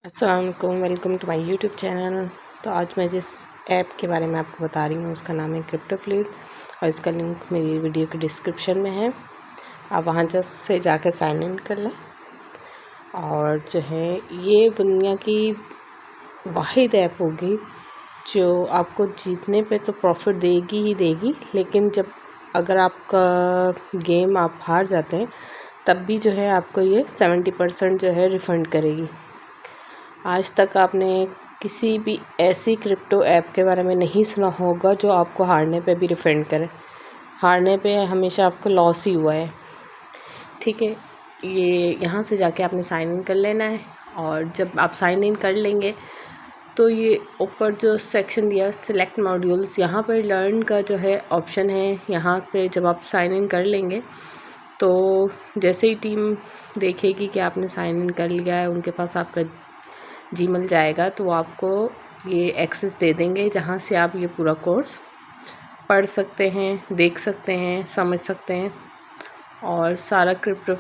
अस्सलाम वालेकुम, welcome to my YouTube channel. तो आज मैं जिस ऐप के बारे में आपको बता रही हूँ उसका नाम है क्रिप्टो फ्लीट और इसका लिंक मेरी वीडियो के डिस्क्रिप्शन में है। आप वहाँ से जाकर साइन इन कर लें। और जो है ये दुनिया की वाहिद ऐप होगी जो आपको जीतने पे तो प्रॉफिट देगी ही देगी, लेकिन अगर आपका गेम आप हार जाते हैं तब भी जो है आपको ये 70% जो है रिफ़ंड करेगी। आज तक आपने किसी भी ऐसी क्रिप्टो ऐप के बारे में नहीं सुना होगा जो आपको हारने पे भी रिफ़ंड करे। हारने पे हमेशा आपको लॉस ही हुआ है। ठीक है, ये यहाँ से जाके आपने साइन इन कर लेना है। और जब आप साइन इन कर लेंगे तो ये ऊपर जो सेक्शन दिया सिलेक्ट मॉड्यूल्स, यहाँ पर लर्न का जो है ऑप्शन है। यहाँ पे जब आप साइन इन कर लेंगे तो जैसे ही टीम देखेगी कि आपने साइन इन कर लिया है, उनके पास आपका जीमेल जाएगा तो वो आपको ये एक्सेस दे देंगे जहाँ से आप ये पूरा कोर्स पढ़ सकते हैं, देख सकते हैं, समझ सकते हैं और सारा क्रिप्टो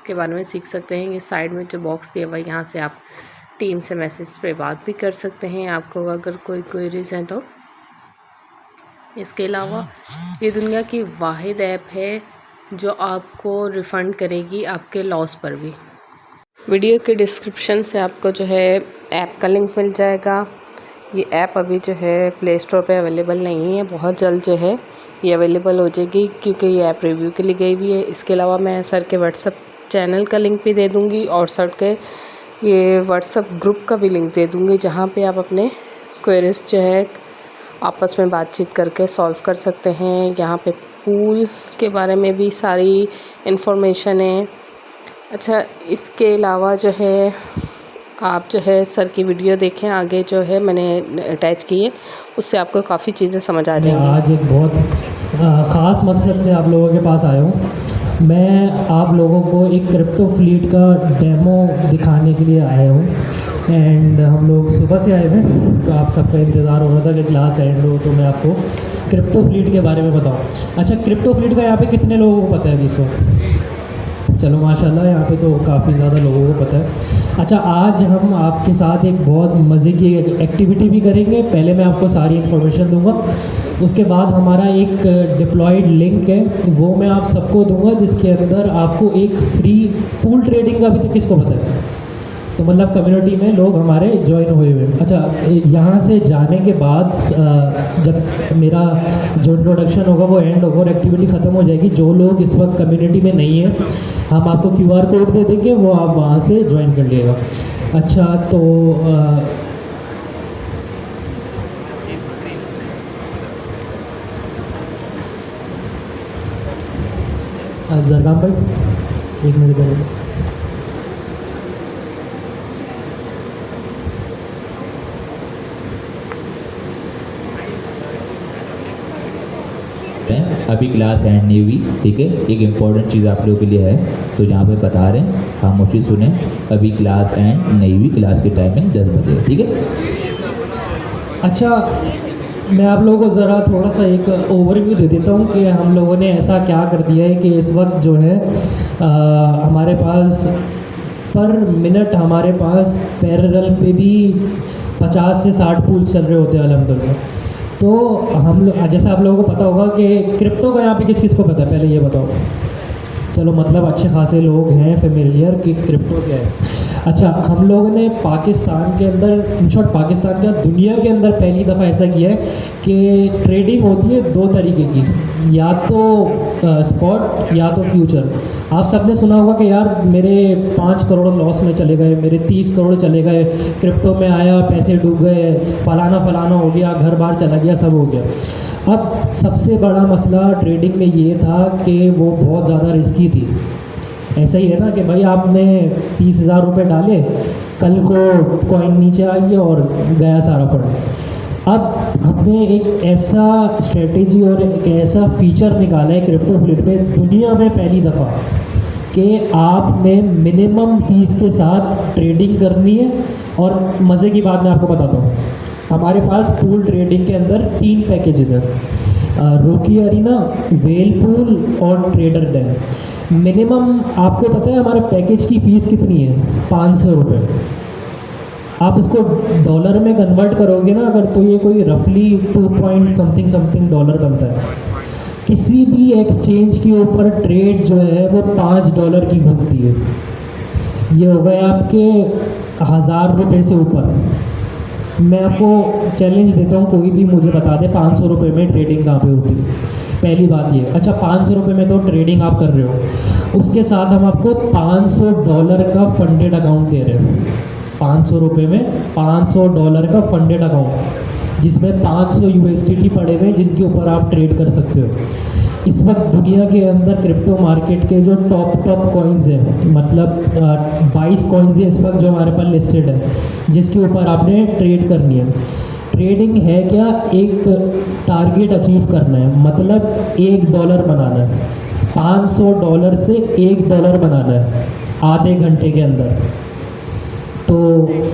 के बारे में सीख सकते हैं। ये साइड में जो बॉक्स दिया हुआ है यहाँ से आप टीम से मैसेज पे बात भी कर सकते हैं, आपको अगर कोई क्वेरीज हैं तो। इसके अलावा ये दुनिया की वाहिद ऐप है जो आपको रिफ़ंड करेगी आपके लॉस पर भी। वीडियो के डिस्क्रिप्शन से आपको जो है ऐप का लिंक मिल जाएगा। ये ऐप अभी जो है प्ले स्टोर पे अवेलेबल नहीं है, बहुत जल्द जो है ये अवेलेबल हो जाएगी क्योंकि ये ऐप रिव्यू के लिए गई हुई है। इसके अलावा मैं सर के व्हाट्सअप चैनल का लिंक भी दे दूँगी और सर के ये व्हाट्सअप ग्रुप का भी लिंक दे दूँगी जहाँ पे आप अपने क्वेरीज जो है आपस में बातचीत करके सॉल्व कर सकते हैं। यहाँ पे पूल के बारे में भी सारी इन्फॉर्मेशन है। अच्छा, इसके अलावा जो है आप जो है सर की वीडियो देखें, आगे जो है मैंने अटैच की है, उससे आपको काफ़ी चीज़ें समझ आ जाएंगी। आज एक बहुत ख़ास मकसद से आप लोगों के पास आया हूँ। मैं आप लोगों को एक क्रिप्टो फ्लीट का डेमो दिखाने के लिए आया हूँ। एंड हम लोग सुबह से आए हैं तो आप सबका इंतज़ार हो रहा था कि क्लास एंड हो तो मैं आपको क्रिप्टो फ्लीट के बारे में बताऊँ। अच्छा, क्रिप्टो फ्लीट का यहाँ पे कितने लोगों को पता है अभी सो? चलो माशाल्लाह, यहाँ पे तो काफ़ी ज़्यादा लोगों को पता है। अच्छा, आज हम आपके साथ एक बहुत मज़े की एक्टिविटी भी करेंगे। पहले मैं आपको सारी इन्फॉर्मेशन दूंगा, उसके बाद हमारा एक डिप्लॉयड लिंक है वो मैं आप सबको दूंगा जिसके अंदर आपको एक फ्री पूल ट्रेडिंग का भी तो किसको पता है, तो मतलब कम्युनिटी में लोग हमारे ज्वाइन हुए हुए। अच्छा, यहाँ से जाने के बाद जब मेरा जो इंट्रोडक्शन होगा वो एंड होगा और एक्टिविटी ख़त्म हो जाएगी, जो लोग इस वक्त कम्युनिटी में नहीं है हम आपको QR कोड दे देंगे, वो आप वहाँ से ज्वाइन कर लीजिएगा। अच्छा, तो जरगाम भाई एक मिनट करेंगे। अभी क्लास एंड नहीं हुई, ठीक है। एक इम्पॉर्टेंट चीज़ आप लोगों के लिए है तो जहाँ पे बता रहे हैं खामोशी सुने। अभी क्लास एंड नहीं हुई, क्लास की टाइमिंग 10 बजे, ठीक है। अच्छा, मैं आप लोगों को ज़रा थोड़ा सा एक ओवरव्यू दे देता हूँ कि हम लोगों ने ऐसा क्या कर दिया है कि इस वक्त जो है हमारे पास पर मिनट हमारे पास पैरेलल पे भी 50 से 60 पूल्स चल रहे होते हैं अल्हम्दुलिल्लाह। तो हम लोग, जैसा आप लोगों को पता होगा कि क्रिप्टो का यहाँ पे किस को पता है, पहले ये बताओ। चलो, मतलब अच्छे खासे लोग हैं फेमिलियर कि क्रिप्टो क्या है। अच्छा, हम लोगों ने पाकिस्तान के अंदर, इन शॉर्ट पाकिस्तान का दुनिया के अंदर पहली दफ़ा ऐसा किया है कि ट्रेडिंग होती है दो तरीके की, या तो स्पॉट या तो फ्यूचर। आप सबने सुना होगा कि यार मेरे 5 करोड़ लॉस में चले गए, मेरे 30 करोड़ चले गए, क्रिप्टो में आया पैसे डूब गए, फलाना हो गया, घर बार चला गया, सब हो गया। अब सबसे बड़ा मसला ट्रेडिंग में ये था कि वो बहुत ज़्यादा रिस्की थी। ऐसा ही है ना कि भाई आपने 30,000 रुपये डाले, कल को कॉइन नीचे आ गया और गया सारा फंड। अब हमने एक ऐसा स्ट्रेटेजी और एक ऐसा फीचर निकाला है क्रिप्टो फ्लीट में दुनिया में पहली दफ़ा कि आपने मिनिमम फीस के साथ ट्रेडिंग करनी है। और मज़े की बात मैं आपको बताता हूँ, हमारे पास पूल ट्रेडिंग के अंदर 3 पैकेजेस हैं, रोकी अरीना, वेल पूल और ट्रेडर डेम। मिनिमम आपको पता है हमारे पैकेज की फ़ीस कितनी है? 500 रुपये। आप उसको डॉलर में कन्वर्ट करोगे ना अगर, तो ये कोई रफली 2 पॉइंट समथिंग डॉलर बनता है। किसी भी एक्सचेंज के ऊपर ट्रेड जो है वो $5 की घूमती है। ये हो गए आपके 1000 रुपये से ऊपर। मैं आपको चैलेंज देता हूँ, कोई भी मुझे बता दे 500 रुपये में ट्रेडिंग कहाँ पे होती है। पहली बात ये। अच्छा, 500 रुपये में तो ट्रेडिंग आप कर रहे हो, उसके साथ हम आपको $500 का फंडेड अकाउंट दे रहे हैं। 500 रुपये में $500 का फंडेड अकाउंट, जिसमें 500 USDT पड़े हुए हैं जिनके ऊपर आप ट्रेड कर सकते हो। इस वक्त दुनिया के अंदर क्रिप्टो मार्केट के जो टॉप कॉइन्स हैं, मतलब 22 कॉइन्स हैं इस वक्त जो हमारे पास लिस्टेड है, जिसके ऊपर आपने ट्रेड करनी है। ट्रेडिंग है क्या? एक टारगेट अचीव करना है, मतलब $1 बनाना है। $500 से $1 बनाना है आधे घंटे के अंदर। तो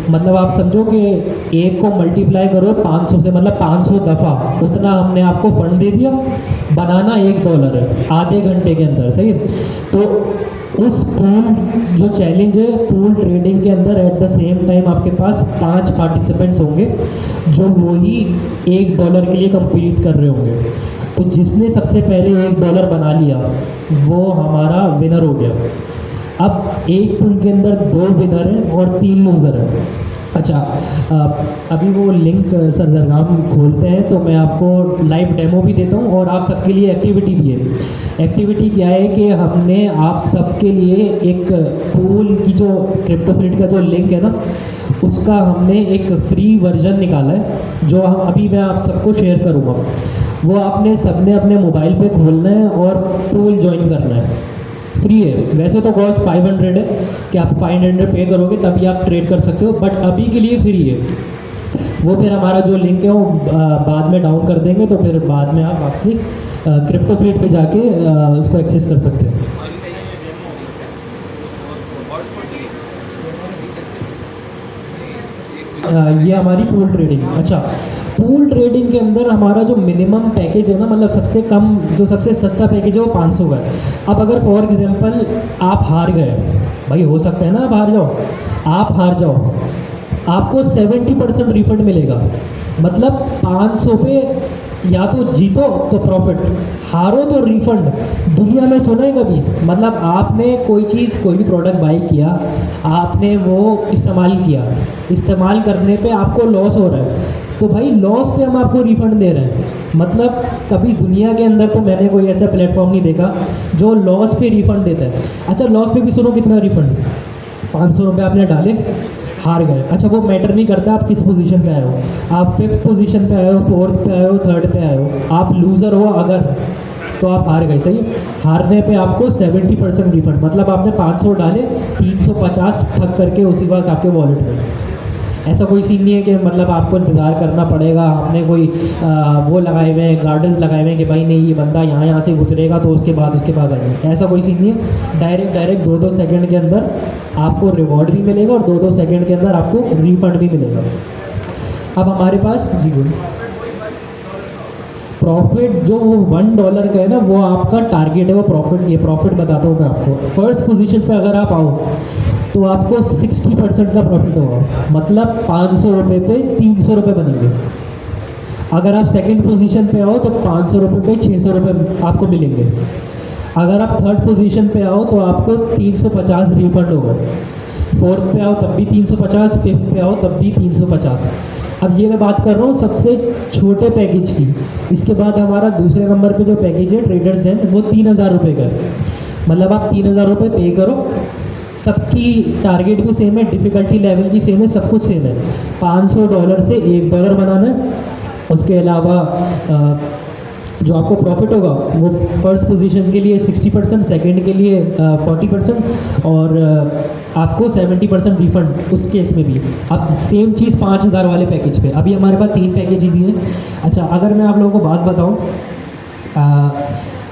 मतलब आप समझो कि एक को मल्टीप्लाई करो 500 से, मतलब 500 दफ़ा, उतना हमने आपको फंड दे दिया। बनाना $1 है आधे घंटे के अंदर, सही है। तो उस पूल जो चैलेंज है, पूल ट्रेडिंग के अंदर एट द सेम टाइम आपके पास 5 पार्टिसिपेंट्स होंगे जो वही $1 के लिए कम्पीट कर रहे होंगे। तो जिसने सबसे पहले $1 बना लिया वो हमारा विनर हो गया। अब एक पूल के अंदर 2 विनर हैं और 3 लूज़र हैं। अच्छा, अभी वो लिंक सर जरगाम खोलते हैं तो मैं आपको लाइव डेमो भी देता हूँ और आप सबके लिए एक्टिविटी भी है। एक्टिविटी क्या है कि हमने आप सबके लिए एक पूल की जो क्रिप्टोफ्लिट का जो लिंक है ना, उसका हमने एक फ्री वर्जन निकाला है जो हम अभी मैं आप सबको शेयर करूँगा। वो आपने सबने अपने मोबाइल पे खोलना है और पूल ज्वाइन करना है। फ्री है, वैसे तो कॉस्ट 500 है कि आप 500 पे करोगे तभी आप ट्रेड कर सकते हो, बट अभी के लिए फ्री है। वो फिर हमारा जो लिंक है वो बाद में डाउन कर देंगे, तो फिर बाद में आप वापसी क्रिप्टोफ्लिट पे जाके उसको एक्सेस कर सकते हैं। ये हमारी पूल ट्रेडिंग। अच्छा, पूल ट्रेडिंग के अंदर हमारा जो मिनिमम पैकेज है ना, मतलब सबसे कम जो सबसे सस्ता पैकेज है वो 500 का है। अब अगर फॉर एग्जांपल आप हार गए, भाई हो सकता है ना आप हार जाओ, आपको 70% रिफंड मिलेगा। मतलब 500 पे या तो जीतो तो प्रॉफिट, हारो तो रिफंड। दुनिया में सुना है कभी? मतलब आपने कोई चीज़, कोई भी प्रोडक्ट बाई किया, आपने वो इस्तेमाल किया, इस्तेमाल करने पे आपको लॉस हो रहा है, तो भाई लॉस पे हम आपको रिफ़ंड दे रहे हैं। मतलब कभी दुनिया के अंदर तो मैंने कोई ऐसा प्लेटफॉर्म नहीं देखा जो लॉस पे रिफ़ंड देता है। अच्छा, लॉस पे भी सुनो कितना रिफ़ंड, 500 रुपये आपने डाले, हार गए। अच्छा, वो मैटर नहीं करता आप किस पोजीशन पे आए हो, आप 5th पोजीशन पे आए हो, 4th पे आए हो, 3rd पे आए हो, आप लूज़र हो अगर, तो आप हार गए, सही। हारने पे आपको 70% रिफंड, मतलब आपने 500 डाले, 350 ठग करके उसी वक्त आपके वॉलेट में। ऐसा कोई सीन नहीं है कि मतलब आपको इंतज़ार करना पड़ेगा, हमने कोई वो लगाए हुए हैं, गार्डन्स लगाए हुए हैं कि भाई नहीं ये बंदा यहाँ से गुजरेगा तो उसके बाद आएगा। ऐसा कोई सीन नहीं है। डायरेक्ट 2-2 सेकंड के अंदर आपको रिवॉर्ड भी मिलेगा और 2-2 सेकंड के अंदर आपको रिफंड भी मिलेगा। अब हमारे पास जी बोलिए, प्रॉफिट जो वो $1 का है ना, वो आपका टारगेट है, वो प्रॉफिट नहीं है। प्रॉफिट बताता हूँ मैं आपको। फर्स्ट पोजीशन पे अगर आप आओ तो आपको 60% का प्रॉफिट होगा, मतलब 500 रुपये पे 300 रुपये बनेंगे। अगर आप सेकंड पोजीशन पे आओ तो 500 रुपये पे 600 रुपये आपको मिलेंगे। अगर आप थर्ड पोजीशन पे आओ तो आपको 350 रिफंड होगा। फोर्थ पे आओ तब भी 350, फिफ्थ पे आओ तब भी 350। अब ये मैं बात कर रहा हूँ सबसे छोटे पैकेज की। इसके बाद हमारा दूसरे नंबर पे जो पैकेज है ट्रेडर्स डेन, वो 3000 रुपये का है। मतलब आप 3000 रुपये पे करो, सबकी टारगेट भी सेम है, डिफ़िकल्टी लेवल भी सेम है, सब कुछ सेम है। $500 से $1 बनाना है। उसके अलावा जो आपको प्रॉफिट होगा वो फर्स्ट पोजीशन के लिए 60%, सेकंड के लिए 40% और आपको 70% रिफंड उस केस में भी। अब सेम चीज़ 5000 वाले पैकेज पे। अभी हमारे पास 3 पैकेज ही हैं। अच्छा, अगर मैं आप लोगों को बात बताऊँ,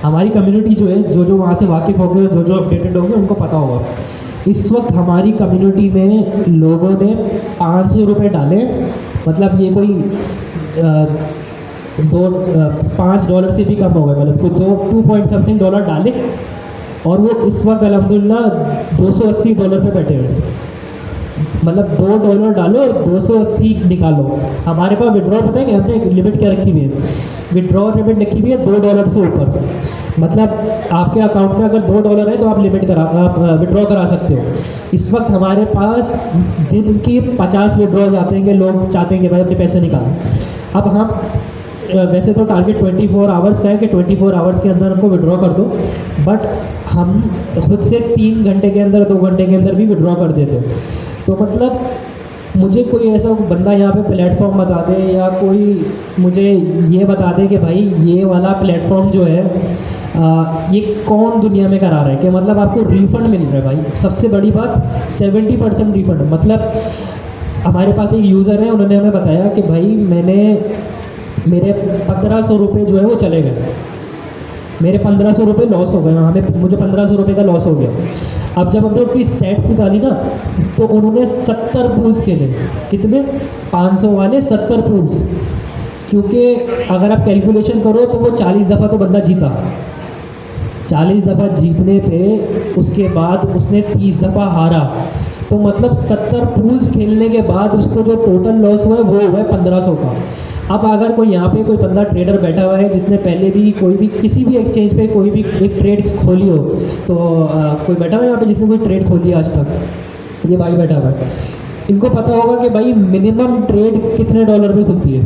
हमारी कम्युनिटी जो है, जो वहाँ से वाकिफ़ हो गए, जो अपडेटेड हो गए, उनको पता होगा इस वक्त हमारी कम्युनिटी में लोगों ने 500 रुपये डाले। मतलब ये कोई $5 से भी कम हो गए, मतलब कोई $2 पॉइंट समथिंग डाले और वो इस वक्त अल्हम्दुलिल्लाह $280 पे बैठे हुए हैं। मतलब $2 डालो और 280 निकालो। हमारे पास विड्रॉ पता है कि हमने एक लिमिट क्या रखी हुई है, विड्रॉ लिमिट लिखी हुई है $2 से ऊपर। मतलब आपके अकाउंट में अगर $2 है तो आप आप विड्रॉ करा सकते हो। इस वक्त हमारे पास दिन की 50 विड्रॉज आते हैं कि लोग चाहते हैं कि भाई अपने पैसे निकालें। अब हम वैसे तो टारगेट 24 आवर्स का है कि 24 आवर्स के अंदर हमको विड्रॉ कर दो, बट हम खुद से 3 घंटे के अंदर 2 घंटे के अंदर भी विड्रॉ कर देते हैं। तो मतलब मुझे कोई ऐसा बंदा यहाँ पे प्लेटफॉर्म बता दे या कोई मुझे ये बता दे कि भाई ये वाला प्लेटफॉर्म जो है ये कौन दुनिया में करा रहा है कि मतलब आपको रिफ़ंड मिल रहा है। भाई सबसे बड़ी बात 70% रिफ़ंड। मतलब हमारे पास एक यूज़र है, उन्होंने हमें बताया कि भाई मेरे 1500 रुपये जो है वो चले गए, मेरे 1500 रुपये लॉस हो गए, मुझे 1500 रुपये का लॉस हो गया। अब जब हमने उनकी स्टैट्स निकाली ना तो उन्होंने 70 पूल्स खेले। कितने? 500 वाले 70 पूल्स। क्योंकि अगर आप कैलकुलेशन करो तो वो 40 दफ़ा तो बंदा जीता, 40 दफ़ा जीतने पे उसके बाद उसने 30 दफ़ा हारा। तो मतलब 70 पूल्स खेलने के बाद उसको जो टोटल लॉस हुआ है वो हुआ है 1500 का। अब अगर कोई यहाँ पे कोई बंदा ट्रेडर बैठा हुआ है जिसने पहले भी कोई भी किसी भी एक्सचेंज पे कोई भी एक ट्रेड खोली हो, तो कोई बैठा हुआ है यहाँ पे जिसने कोई ट्रेड खोली आज तक, ये भाई बैठा हुआ है, इनको पता होगा कि भाई मिनिमम ट्रेड कितने डॉलर में खुलती है।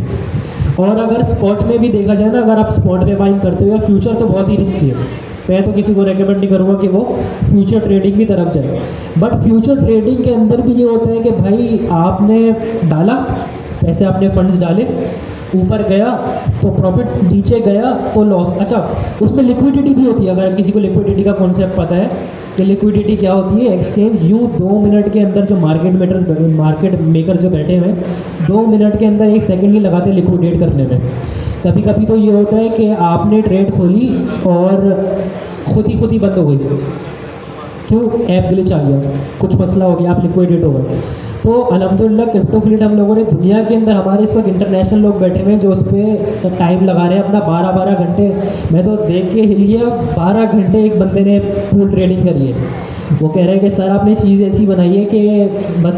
और अगर स्पॉट में भी देखा जाए ना, अगर आप स्पॉट में बाइंग करते हो या फ्यूचर, तो बहुत ही रिस्की है। मैं तो किसी को रेकमेंड नहीं करूँगा कि वो फ्यूचर ट्रेडिंग की तरफ जाए। बट फ्यूचर ट्रेडिंग के अंदर भी ये होता है कि भाई आपने डाला पैसे, आपने फंड्स डाले, ऊपर गया तो प्रॉफिट, नीचे गया तो लॉस। अच्छा, उसमें लिक्विडिटी भी होती है। अगर किसी को लिक्विडिटी का कॉन्सेप्ट पता है कि लिक्विडिटी क्या होती है, एक्सचेंज यूँ 2 मिनट के अंदर जो मार्केट मेकर जो बैठे हुए हैं 2 मिनट के अंदर 1 सेकंड नहीं लगाते लिक्विडेट करने में। कभी कभी तो ये होता है कि आपने ट्रेड खोली और खुद ही बंद हो गई। क्यों? ऐप ग्लिच आ गया, कुछ मसला हो गया, आप लिक्विडेट हो गए। तो अल्हम्दुलिल्लाह क्रिप्टो फ्लीट हम लोगों ने दुनिया के अंदर, हमारे इस वक्त इंटरनेशनल लोग बैठे हुए हैं जो उस पर टाइम लगा रहे हैं अपना 12-12 घंटे। मैं तो देख के हिल गया, 12 घंटे एक बंदे ने पूल ट्रेडिंग करी है। वो कह रहे हैं कि सर आपने चीज़ ऐसी बनाई है कि बस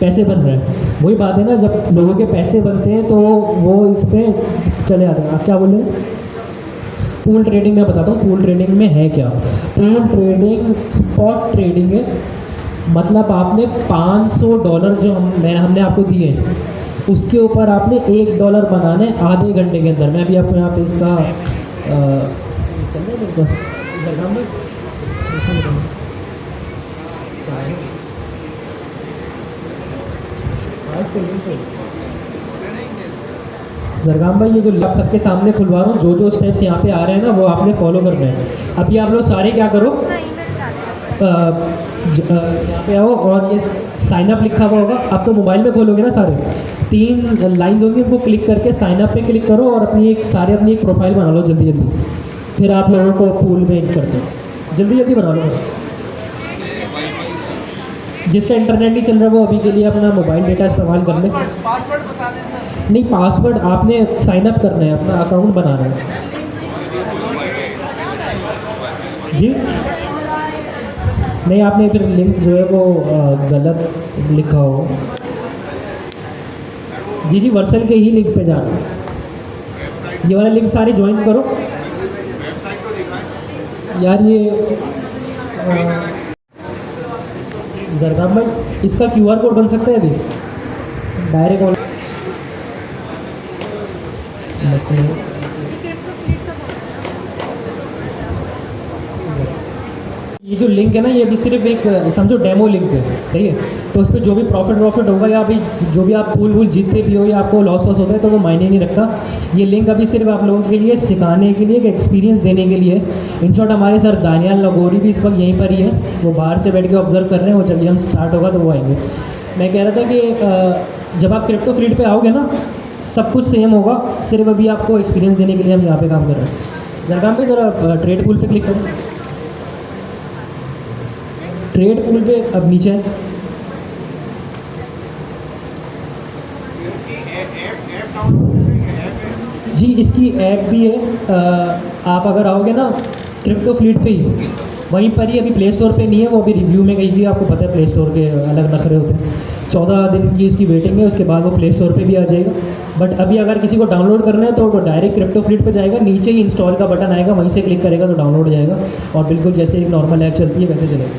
पैसे बन रहे हैं। वही बात है ना, जब लोगों के पैसे बनते हैं तो वो इस पर चले आते हैं। आप क्या बोल रहे हैं? पूल ट्रेडिंग मैं बताता हूँ पूल ट्रेडिंग में है क्या। पूल ट्रेडिंग स्पॉट ट्रेडिंग है। मतलब आपने $500 जो हमने आपको दिए, उसके ऊपर आपने $1 बनाने आधे घंटे के अंदर। मैं भी आपको यहाँ पे इसका जरगाम भाई, ये जो आप सबके सामने खुलवा रहा हूँ, जो स्टेप्स यहाँ पे आ रहे हैं ना वो आपने फॉलो करना है। अभी आप लोग सारे क्या करो, यहाँ पे आओ और ये साइन अप लिखा हुआ होगा, आप तो मोबाइल में खोलोगे ना, सारे 3 लाइन होंगी, उनको क्लिक करके साइन अप पे क्लिक करो और अपनी एक प्रोफाइल बना लो जल्दी जल्दी। फिर आप लोगों को पूल में ऐड करते हो, जल्दी जल्दी बना लो। जिसका इंटरनेट नहीं चल रहा वो अभी के लिए अपना मोबाइल डेटा इस्तेमाल कर ले। नहीं, पासवर्ड आपने साइन अप करना है, अपना अकाउंट बनाना है जी। नहीं, आपने फिर लिंक जो है वो गलत लिखा हो जी। वर्सल के ही लिंक पे जाना, ये वाला लिंक सारे ज्वाइन करो यार। ये जरगाम भाई, इसका QR कोड बन सकता है अभी डायरेक्ट ये जो लिंक है ना, ये अभी सिर्फ एक समझो डेमो लिंक है, सही है। तो उस पर जो भी प्रॉफिट होगा या अभी जो भी आप पूल जीतते भी हो या आपको लॉस होता है तो वो मायने नहीं रखता। ये लिंक अभी सिर्फ आप लोगों के लिए सिखाने के लिए, एक एक्सपीरियंस देने के लिए। इन शॉर्ट हमारे सर दानियाल लगोरी भी इस वक्त यहीं पर ही है, वो बाहर से बैठ के ऑब्जर्व कर रहे हैं। वो जब हम स्टार्ट होगा तो वो आएंगे। मैं कह रहा था कि जब आप क्रिप्टो फ्लीट पे आओगे ना, सब कुछ सेम होगा, सिर्फ अभी आपको एक्सपीरियंस देने के लिए हम यहाँ पे काम कर रहे हैं। जरगाम पे ज़रा ट्रेड पूल पे क्लिक करें। ट्रेड पूल पे अब नीचे जी, इसकी ऐप भी है। आप अगर आओगे ना क्रिप्टो फ्लीट पे ही, वहीं पर ही अभी प्ले स्टोर पे नहीं है, वो अभी रिव्यू में गई थी। आपको पता है प्ले स्टोर के अलग नखरे होते हैं। 14 दिन की इसकी वेटिंग है, उसके बाद वो प्ले स्टोर पे भी आ जाएगा। बट अभी अगर किसी को डाउनलोड करना है तो डायरेक्ट क्रिप्टो फ्लीट पे जाएगा, नीचे ही इंस्टॉल का बटन आएगा, वहीं से क्लिक करेगा तो डाउनलोड हो जाएगा और बिल्कुल जैसे एक नॉर्मल ऐप चलती है वैसे चलेगा।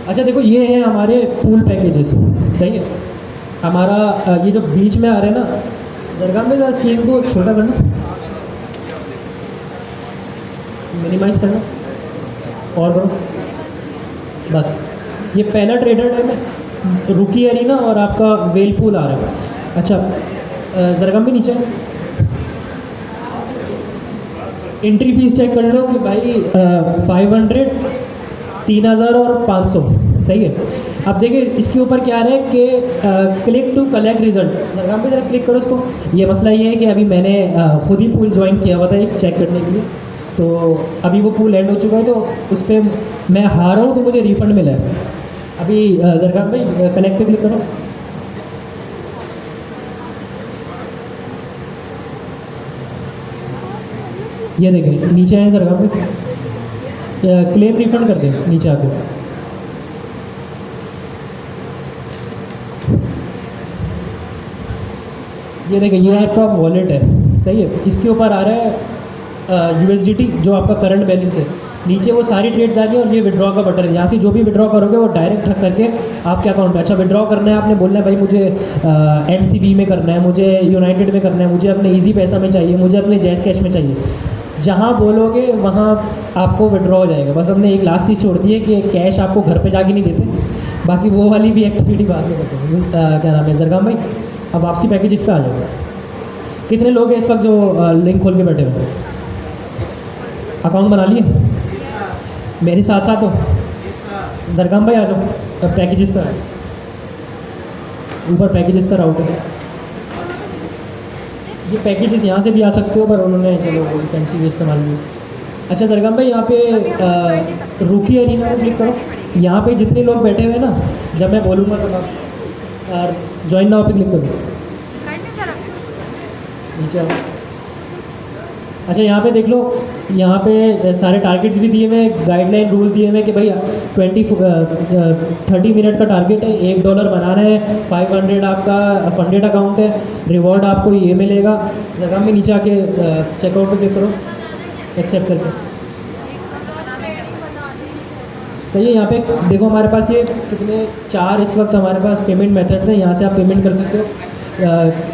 अच्छा देखो, ये है हमारे पूल पैकेजेस, सही है। हमारा ये जो बीच में आ रहे हैं ना, दरगाह में स्क्रीन को छोटा करना, मिनिमाइज करना और करो, बस। ये पहला ट्रेडर टाइम है, रुकी एरिना और आपका वेल पूल आ रहा है। अच्छा जरगम भी नीचे एंट्री फीस चेक कर लो कि भाई 500, 3000 और 500, सही है। अब देखिए इसके ऊपर क्या आ रहा है कि क्लिक टू कलेक्ट रिजल्ट, जरगम पे जरा क्लिक करो इसको। ये मसला ये है कि अभी मैंने खुद ही पूल ज्वाइन किया हुआ था एक चेक करने के लिए, तो अभी वो पूल एंड हो चुका है, तो उस पर मैं हारा हूँ तो मुझे रिफंड मिला है। अभी जरगाम भाई कलेक्ट पे क्लिक करो। ये देखें नीचे आए दरगाह पे, क्लेम रिफंड कर दें नीचे आके। ये देखें ये आपका वॉलेट है, सही है। इसके ऊपर आ रहा है USDT जो आपका करंट बैलेंस है। नीचे वो सारी ट्रेड्स आ रही है और ये विड्रॉ का बटन है। यहाँ से जो भी विड्रॉ करोगे वो डायरेक्ट ठक करके आपके अकाउंट में। अच्छा विड्रॉ करना है, आपने बोलना है भाई मुझे MCB में करना है, मुझे यूनाइटेड में करना है, मुझे अपने ईजी पैसा में चाहिए, मुझे अपने जैज़ कैश में चाहिए। जहाँ बोलोगे वहाँ आपको विड्रॉ हो जाएगा। बस हमने एक लास्ट चीज़ छोड़ दी है कि कैश आपको घर पे जाके नहीं देते, बाकी वो वाली भी एक्टिविटी बाद में करते हैं। क्या नाम है जरगाम भाई, अब वापसी पैकेज इस पर आ जाएगा। कितने लोग हैं इस वक्त जो लिंक खोल के बैठे हुए, अकाउंट बना लिए? मेरे साथ साथ हो जरगाम भाई, आ जाओ। अब पैकेजेस पर आए, ऊपर पैकेजेस का राउट है। ये पैकेजेस यहाँ से भी आ सकते हो, पर उन्होंने चलो वैकेंसी भी इस्तेमाल की। अच्छा दरगाम भाई, यहाँ पे रूकी एरिना में क्लिक करो। यहाँ पे जितने लोग बैठे हुए हैं ना, जब मैं बोलूँगा तो आप ज्वाइन नाउ पे क्लिक करो, नीचे आओ। अच्छा यहाँ पे देख लो, यहाँ पे सारे टारगेट्स भी दिए हुए, गाइडलाइन रूल दिए हुए कि भाई 30 मिनट का टारगेट है, $1 बनाना है, 500 आपका फंडेड अकाउंट है, रिवॉर्ड आपको ये मिलेगा। जगह में नीचे आके चेकआउट पे क्लिक करो, एक्सेप्ट करके। सही है। यहाँ पे देखो हमारे पास ये कितने 4 इस वक्त हमारे पास पेमेंट मेथड्स हैं। यहाँ से आप पेमेंट कर सकते हो।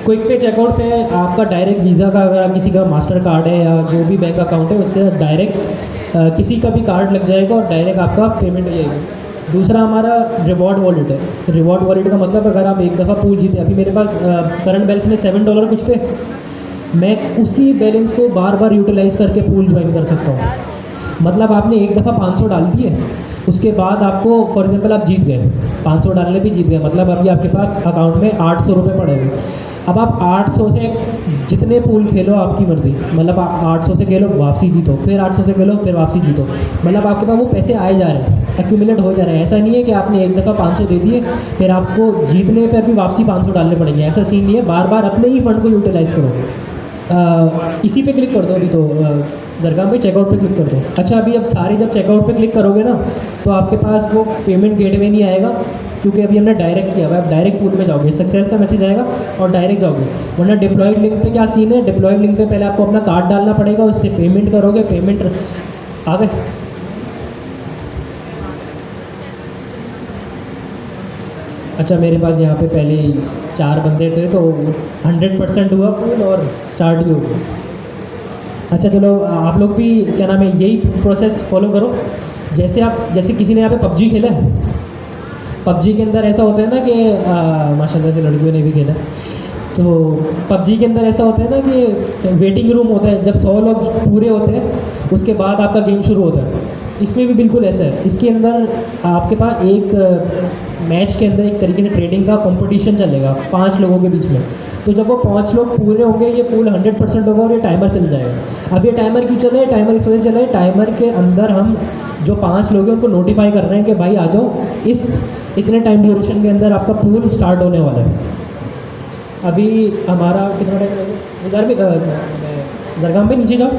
क्विक पे चेकआउट पे आपका डायरेक्ट वीज़ा का, अगर किसी का मास्टर कार्ड है या जो भी बैंक अकाउंट है उससे डायरेक्ट किसी का भी कार्ड लग जाएगा और डायरेक्ट आपका पेमेंट हो जाएगी। दूसरा हमारा रिवॉर्ड वॉलेट है। रिवॉर्ड वॉलेट का मतलब अगर आप एक दफ़ा पूल जीते, अभी मेरे पास करंट बैलेंस में $7 कुछ थे, मैं उसी बैलेंस को बार बार यूटिलाइज़ करके पूल ज्वाइन कर सकता हूँ। मतलब आपने एक दफ़ा 500 डाल दिए, उसके बाद आपको फॉर एग्जांपल आप जीत गए, 500 डालने भी जीत गए, मतलब अभी आपके पास अकाउंट में 800 रुपये पड़े हुए। अब आप 800 से जितने पूल खेलो आपकी मर्ज़ी, मतलब आप 800 से खेलो वापसी जीतो, फिर 800 से खेलो फिर वापसी जीतो, मतलब आपके पास वो पैसे आए जा रहे हैं, एक्यूमुलेट हो जा रहे हैं। ऐसा नहीं है कि आपने एक दफ़ा 500 दे दिए फिर आपको जीतने पर भी वापसी 500 डालने पड़ेंगे, ऐसा सीन नहीं है। बार बार अपने ही फंड को यूटिलाइज़ करोगे। इसी पे क्लिक कर दो अभी तो दरगाह पे चेकआउट पे क्लिक कर दो। अच्छा अभी अब सारे जब चेकआउट पे क्लिक करोगे ना तो आपके पास वो पेमेंट गेटवे नहीं आएगा, क्योंकि अभी हमने डायरेक्ट किया हुआ है। आप डायरेक्ट पूल में जाओगे, सक्सेस का मैसेज आएगा और डायरेक्ट जाओगे। वरना डिप्लॉयड लिंक पे क्या सीन है, डिप्लॉयड लिंक पे पहले आपको अपना कार्ड डालना पड़ेगा, उससे पेमेंट करोगे, पेमेंट आ गए। अच्छा मेरे पास यहाँ पे पहले ही 4 बंदे थे तो 100% हुआ पूल और स्टार्ट भी हो गया। अच्छा चलो आप लोग भी क्या नाम है यही प्रोसेस फॉलो करो। जैसे किसी ने यहाँ पे PUBG खेला है, PUBG के अंदर ऐसा होता है ना कि माशाल्लाह से लड़कियों ने भी खेला, तो PUBG के अंदर ऐसा होता है ना कि वेटिंग रूम होता है। जब 100 लोग पूरे होते हैं उसके बाद आपका गेम शुरू होता है। इसमें भी बिल्कुल ऐसा है। इसके अंदर आपके पास एक मैच के अंदर एक तरीके से ट्रेडिंग का कंपटीशन चलेगा 5 लोगों के बीच में। तो जब वो 5 लोग पूरे होंगे ये पूल 100% होगा और ये टाइमर चल जाएगा। अब ये टाइमर क्यों चल रहा है, टाइमर इस वजह से चल रहा है, टाइमर के अंदर हम जो 5 लोग हैं उनको नोटिफाई कर रहे हैं कि भाई आ जाओ, इस इतने टाइम ड्यूरेशन के अंदर आपका पूल स्टार्ट होने वाला है। अभी हमारा कितना टाइम लगेगा, इधर भी दरगाह में नीचे जाओ।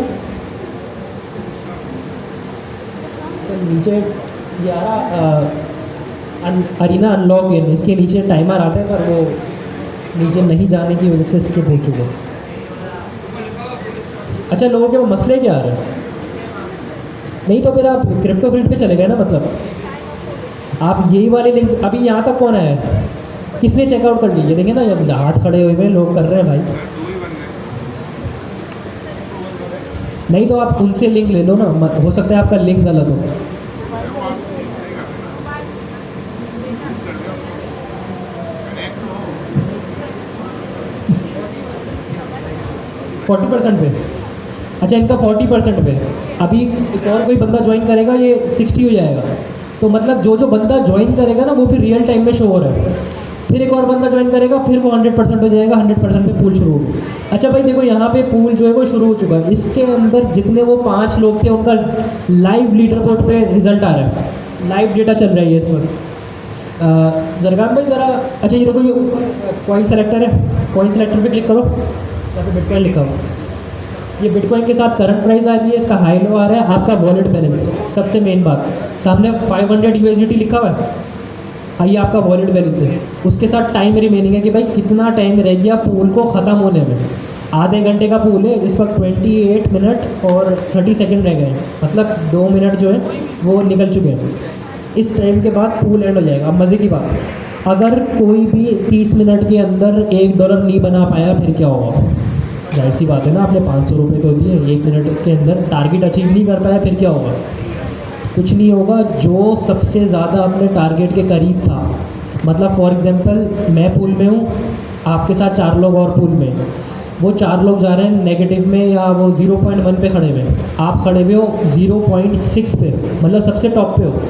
तो नीचे ये आ रहा अरीना अनलॉक इन, इसके नीचे टाइमर आता है पर वो नीचे नहीं जाने की वजह से स्किप हो चुके। अच्छा, लोगों के वो मसले क्या आ रहे हैं? नहीं तो फिर आप क्रिप्टो फील्ड पे चले गए ना, मतलब आप यही वाले लिंक, अभी यहाँ तक कौन आया है, किसने चेकआउट कर लीजिए, देखें ना जब हाथ खड़े हुए लोग कर रहे हैं भाई। नहीं तो आप उनसे लिंक ले लो ना, हो सकता है आपका लिंक गलत हो। फोर्टी % पे, अच्छा इनका 40% पे, अभी एक और कोई बंदा ज्वाइन करेगा ये 60 हो जाएगा। तो मतलब जो बंदा ज्वाइन करेगा ना वो भी रियल टाइम में शो हो रहा है, फिर एक और बंदा ज्वाइन करेगा फिर वो 100% हो जाएगा, 100% पे पूल शुरू होगी। अच्छा भाई देखो यहाँ पे पूल जो है वो शुरू हो चुका है, इसके अंदर जितने वो 5 लोग थे उनका लाइव लीडर बोर्ड पे रिजल्ट आ रहा है, लाइव डेटा चल रहा है इस वक्त। जरगान भाई ज़रा, अच्छा ये देखो ये कॉइन सेलेक्टर है, कॉइन सेलेक्टर पे क्लिक करो, यहाँ पे बिटकॉइन लिखा हुआ, ये बिटकॉइन के साथ करंट प्राइस आ रही है, इसका हाई लो आ रहा है, आपका वॉलेट बैलेंस, सबसे मेन बात सामने 500 USDT लिखा हुआ है, ये आपका वॉलेट बैलेंस है। उसके साथ टाइम रिमेनिंग है कि भाई कितना टाइम रह गया पूल को ख़त्म होने में, आधे घंटे का पूल है, इस वक्त 28 मिनट और 30 सेकंड रह गए हैं, मतलब 2 मिनट जो है वो निकल चुके हैं। इस टाइम के बाद पूल एंड हो जाएगा। अब मज़े की बात, अगर कोई भी 30 मिनट के अंदर $1 नहीं बना पाया फिर क्या होगा? जाहिर सी बात है ना, आपने 500 रुपये तो दिए, 1 मिनट के अंदर टारगेट अचीव नहीं कर पाया फिर क्या होगा? कुछ नहीं होगा। जो सबसे ज़्यादा अपने टारगेट के करीब था, मतलब फॉर एग्जांपल मैं पूल में हूँ, आपके साथ 4 लोग और पूल में, वो 4 लोग जा रहे हैं नेगेटिव में या वो 0.1 पे खड़े हुए, आप खड़े हुए हो 0.6 पे, मतलब सबसे टॉप पे हो।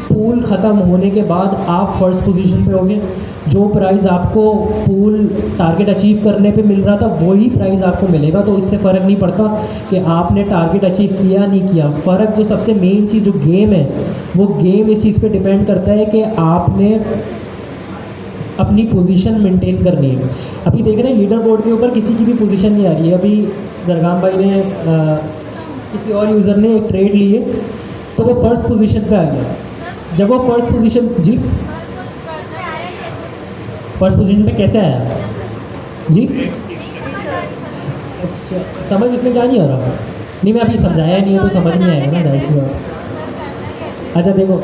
पूल ख़त्म होने के बाद आप फर्स्ट पोजीशन पे होगे, जो प्राइस आपको पूल टारगेट अचीव करने पे मिल रहा था वही प्राइस आपको मिलेगा। तो इससे फ़र्क नहीं पड़ता कि आपने टारगेट अचीव किया नहीं किया। फ़र्क जो सबसे मेन चीज़ जो गेम है, वो गेम इस चीज़ पे डिपेंड करता है कि आपने अपनी पोजीशन मेंटेन करनी है। अभी देख रहे हैं लीडर बोर्ड के ऊपर किसी की भी पोजीशन नहीं आ रही है। अभी जरगाम भाई ने किसी और यूज़र ने एक ट्रेड ली है तो वो फर्स्ट पोजीशन पे आ गया। जब वो फर्स्ट पोजीशन, जी फर्स्ट पोजीशन पे कैसे आया जी? अच्छा, समझ इसमें क्या नहीं आ रहा? नहीं, मैं अभी समझाया नहीं है तो समझ नहीं आएगा ना, जाहिर सी बात। अच्छा देखो,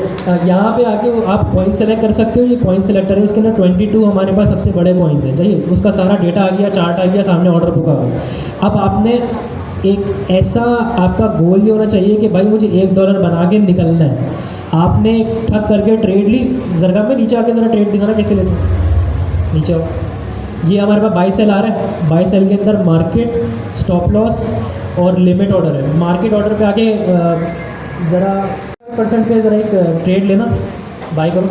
यहाँ पे आके आप कॉइन सेलेक्ट कर सकते हो। ये कॉइन सेलेक्टर है, इसके अंदर 22 हमारे पास सबसे बड़े कॉइन हैं, चाहिए उसका सारा डेटा आ गया, चार्ट आ गया, सामने ऑर्डर बुक आ गया। अब आपने एक ऐसा आपका गोल ये होना चाहिए कि भाई मुझे $1 बना के निकलना है। आपने ठग करके ट्रेड ली। जरगाम में नीचे आके ज़रा ट्रेड दिखाना कैसे लेते हैं, नीचे आओ। ये हमारे पास बाई सेल आ रहा है, बाई सेल के अंदर मार्केट, स्टॉप लॉस और लिमिट ऑर्डर है। मार्केट ऑर्डर पे आके ज़रा % पे ज़रा एक ट्रेड लेना, बाई करो।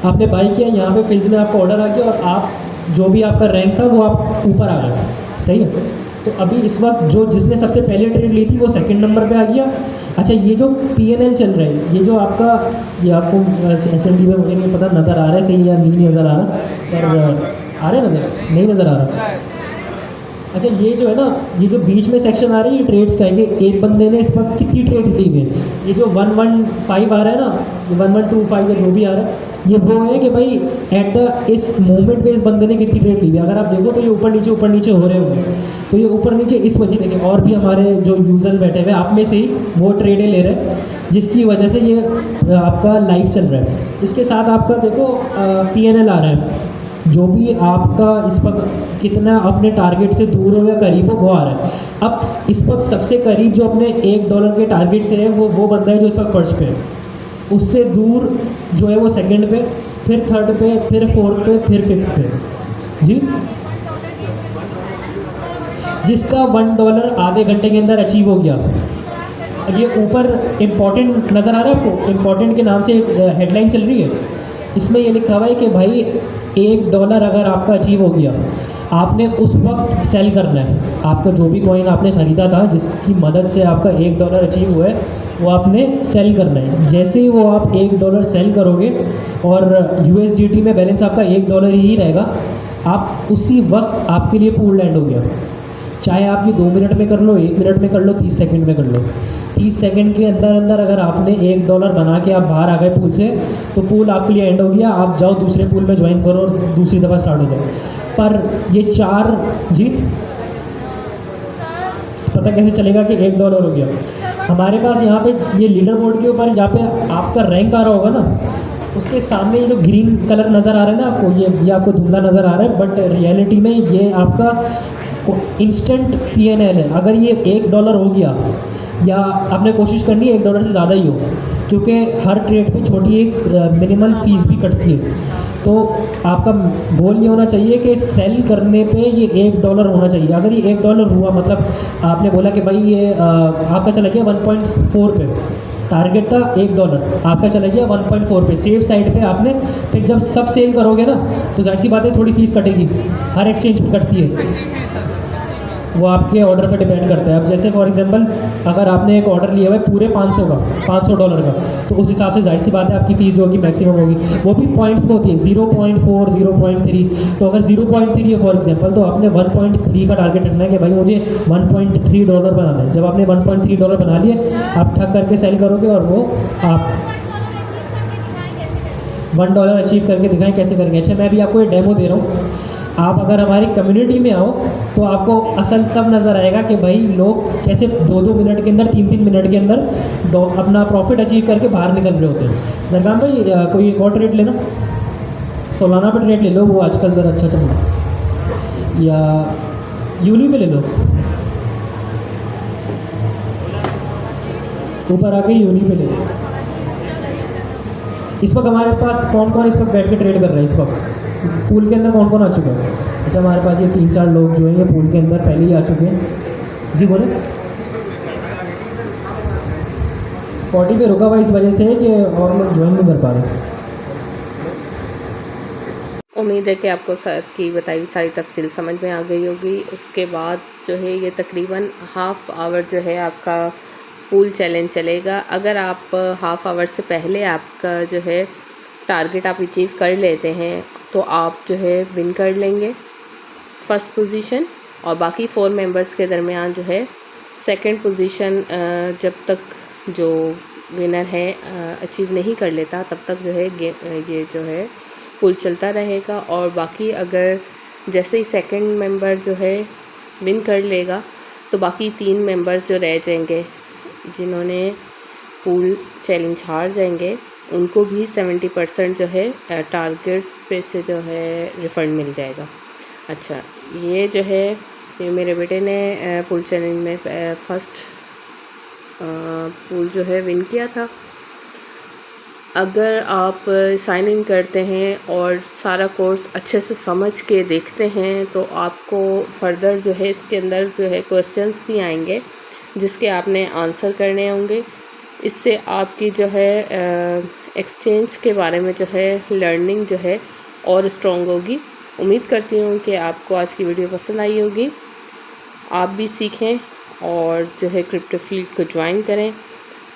आपने बाई किया, यहाँ पे फिल्स में आपका ऑर्डर आ गया और आप जो भी आपका रैंक था वो आप ऊपर आ गए, सही है। तो अभी इस वक्त जो जिसने सबसे पहले ट्रेड ली थी वो सेकंड नंबर पे आ गया। अच्छा, ये जो PNL चल रहा है, ये जो आपका, ये आपको SMD में मुझे नहीं पता नज़र आ रहा है सही या नहीं नज़र आ रहा, पर आ रहा है नज़र, नहीं नज़र आ रहा। अच्छा, ये जो है ना, ये जो बीच में सेक्शन आ रही है ट्रेड्स का, ये एक बंदे ने इस वक्त कितनी ट्रेड्स ली हुई है। ये जो 115 आ रहा है ना, 1125 या जो भी आ रहा है, ये वो है कि भाई एट द इस मोमेंट पे इस बंदे ने कितनी ट्रेड ली हुई है। अगर आप देखो तो ये ऊपर नीचे हो रहे होंगे, तो ये ऊपर नीचे इस वजह देखिए, और भी हमारे जो यूज़र्स बैठे हुए आप में से ही वो ट्रेडें ले रहे हैं, जिसकी वजह से ये आपका लाइव चल रहा है। इसके साथ आपका देखो PNL आ रहा है, जो भी आपका इस वक्त कितना अपने टारगेट से दूर हो या करीब हो वो आ रहा है। अब इस वक्त सबसे करीब जो अपने $1 के टारगेट से है वो बंदा है जो इस वक्त फर्स्ट पे है। उससे दूर जो है वो सेकंड पे, फिर थर्ड पे, फिर फोर्थ पे, फिर फिफ्थ पे जी। जिसका $1 आधे घंटे के अंदर अचीव हो गया। ये ऊपर इम्पॉर्टेंट नज़र आ रहा है आपको, इम्पॉर्टेंट के नाम से एक हेडलाइन चल रही है, इसमें ये लिखा हुआ है कि भाई $1 अगर आपका अचीव हो गया, आपने उस वक्त सेल करना है। आपका जो भी कॉइन आपने ख़रीदा था जिसकी मदद से आपका $1 अचीव हुआ है वो आपने सेल करना है। जैसे ही वो आप $1 सेल करोगे और USDT में बैलेंस आपका $1 ही रहेगा, आप उसी वक्त आपके लिए पूल लैंड हो गया। चाहे आप ये 2 मिनट में कर लो, 1 मिनट में कर लो, 30 सेकंड में कर लो। 30 सेकंड के अंदर अंदर अगर आपने $1 बना के आप बाहर आ गए पूल से, तो पूल आपके लिए एंड हो गया, आप जाओ दूसरे पूल में ज्वाइन करो और दूसरी दफ़ा स्टार्ट हो जाए। पर ये 4 जी पता कैसे चलेगा कि $1 हो गया? हमारे पास यहाँ पे ये लीडर बोर्ड के ऊपर जहाँ पे आपका रैंक आ रहा होगा ना, उसके सामने ये जो ग्रीन कलर नज़र आ रहा है ना आपको, ये आपको धुंधला नज़र आ रहा है, बट रियलिटी में ये आपका इंस्टेंट PNL है। अगर ये $1 हो गया, या आपने कोशिश करनी है $1 से ज़्यादा ही हो, क्योंकि हर ट्रेड पे छोटी एक मिनिमल फ़ीस भी कटती है। तो आपका गोल ये होना चाहिए कि सेल करने पे ये $1 होना चाहिए। अगर ये $1 हुआ, मतलब आपने बोला कि भाई ये आपका चला गया 1.4 पे, टारगेट था $1, आपका चला गया 1.4 पे, सेफ साइड पे आपने। फिर जब सब सेल करोगे ना, तो जाहिर सी बात है थोड़ी फीस कटेगी, हर एक्सचेंज पे कटती है, वो आपके ऑर्डर पे डिपेंड करता है। अब जैसे फॉर एग्जांपल अगर आपने एक ऑर्डर लिया हुआ है पूरे $500 का, तो उस हिसाब से जाहिर सी बात है आपकी फ़ीस जो होगी मैक्सिमम होगी, वो भी पॉइंट्स में होती है, 0.4, 0.3। तो अगर 0.3 है फॉर एग्जांपल, तो आपने 1.3 का टारगेट रखना है कि भाई मुझे $1.3 बनाना है। जब आपने $1.3 बना लिए, आप ठग करके सेल करोगे और वो आप $1 अचीव करके दिखाएं कैसे करेंगे। अच्छा, मैं अभी आपको ये डेमो दे रहा हूँ। आप अगर हमारी कम्युनिटी में आओ तो आपको असल तब नज़र आएगा कि भाई लोग कैसे 2-2 मिनट के अंदर, 3-3 मिनट के अंदर अपना प्रॉफिट अचीव करके बाहर निकल रहे होते हैं। दरगाम भाई कोई एक और ट्रेड लेना, सोलाना पे ट्रेड ले लो, वो आजकल ज़रा अच्छा चल रहा है, या यूनी पे ले लो, ऊपर आके यूनी पे ले लो। इस वक्त हमारे पास कौन कौन इस वक्त बैठ के ट्रेड कर रहा है? इस वक्त पूल के अंदर कौन कौन आ चुका है? अच्छा, हमारे पास ये 3-4 लोग जो हैं ये पूल के अंदर पहले ही आ चुके हैं। जी बोले। 40 पे रुका हुआ इस वजह से कि और लोग ज्वाइन नहीं कर पा रहे। उम्मीद है कि आपको सर की बताई हुई सारी तफसील समझ में आ गई होगी। उसके बाद जो है ये तकरीबन हाफ़ आवर जो है आपका पूल चैलेंज चलेगा। अगर आप हाफ़ आवर से पहले आपका जो है टारगेट आप अचीव कर लेते हैं, तो आप जो है विन कर लेंगे फ़र्स्ट पोजीशन, और बाकी 4 मेंबर्स के दरमियान जो है सेकंड पोजीशन जब तक जो विनर है अचीव नहीं कर लेता, तब तक जो है ये जो है पूल चलता रहेगा। और बाकी अगर जैसे ही सेकंड मेंबर जो है विन कर लेगा, तो बाकी 3 मेंबर्स जो रह जाएंगे, जिन्होंने पूल चैलेंज हार जाएंगे, उनको भी 70% जो है टारगेट पे से जो है रिफ़ंड मिल जाएगा। अच्छा, ये जो है ये मेरे बेटे ने पूल चैलेंज में फर्स्ट पूल जो है विन किया था। अगर आप साइन इन करते हैं और सारा कोर्स अच्छे से समझ के देखते हैं, तो आपको फर्दर जो है इसके अंदर जो है क्वेश्चंस भी आएंगे जिसके आपने आंसर करने होंगे। इससे आपकी जो है एक्सचेंज के बारे में जो है लर्निंग जो है और स्ट्रॉन्ग होगी। उम्मीद करती हूँ कि आपको आज की वीडियो पसंद आई होगी, आप भी सीखें और जो है क्रिप्टो फ्लीट को ज्वाइन करें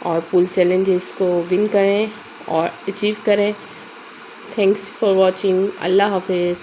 और पूल चैलेंजेस को विन करें और अचीव करें। Thanks for watching. अल्लाह हाफिज़।